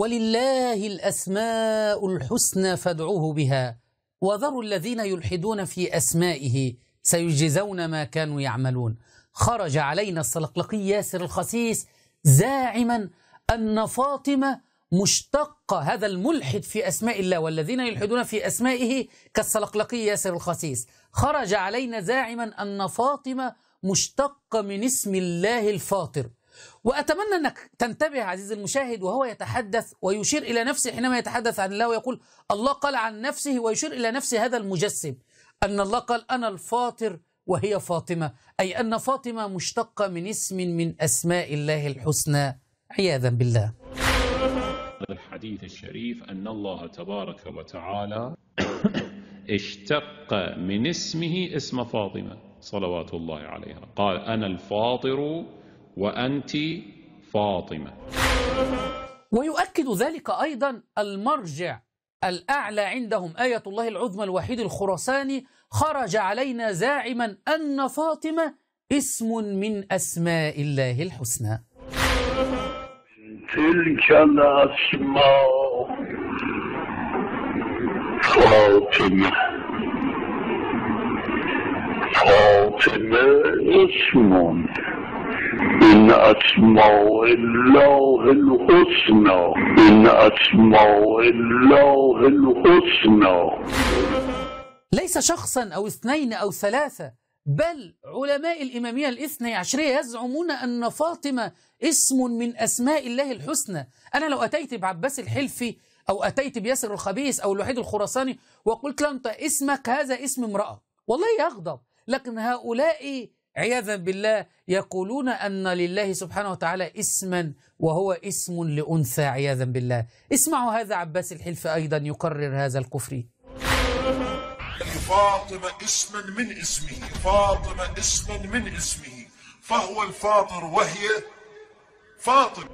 ولله الأسماء الحسنى فادعوه بها وذروا الذين يلحدون في أسمائه سيجزون ما كانوا يعملون. خرج علينا الصلقلقي ياسر الخسيس زاعما أن فاطمة مشتقة، هذا الملحد في أسماء الله والذين يلحدون في أسمائه كالصلقلقي ياسر الخسيس، خرج علينا زاعما أن فاطمة مشتقة من اسم الله الفاطر. وأتمنى أنك تنتبه عزيزي المشاهد وهو يتحدث ويشير إلى نفسه حينما يتحدث عن الله ويقول الله قال عن نفسه ويشير إلى نفسه هذا المجسم، أن الله قال أنا الفاطر وهي فاطمة، أي أن فاطمة مشتقة من اسم من أسماء الله الحسنى عياذا بالله. الحديث الشريف أن الله تبارك وتعالى اشتق من اسمه اسم فاطمة صلوات الله عليها، قال أنا الفاطر وأنت فاطمة. ويؤكد ذلك أيضا المرجع الأعلى عندهم آية الله العظمى الوحيد الخراساني، خرج علينا زاعما أن فاطمة اسم من أسماء الله الحسنى. تلك الأسماء فاطمة، فاطمة اسم من أسماء الله الحسنى، من أسماء الله الحسنى. ليس شخصا أو اثنين أو ثلاثة، بل علماء الإمامية الاثني عشرية يزعمون أن فاطمة اسم من أسماء الله الحسنى. أنا لو أتيت بعباس الحلفي أو أتيت بياسر الخبيث أو الوحيد الخراساني وقلت له أنت اسمك هذا اسم امرأة، والله يغضب. لكن هؤلاء عياذا بالله يقولون أن لله سبحانه وتعالى اسما وهو اسم لأنثى عياذا بالله. اسمعوا هذا عباس الحلفي أيضا يكرر هذا الكفر. فاطمة اسما من اسمه، فاطمة اسما من اسمه، فهو الفاطر وهي فاطمة.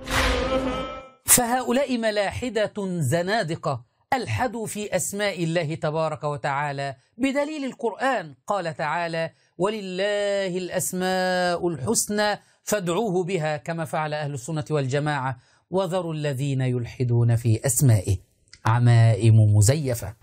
فهؤلاء ملاحدة زنادقة ألحدوا في أسماء الله تبارك وتعالى بدليل القرآن. قال تعالى ولله الأسماء الحسنى فادعوه بها كما فعل أهل السنة والجماعة وذروا الذين يلحدون في أسمائه. عمائم مزيفة.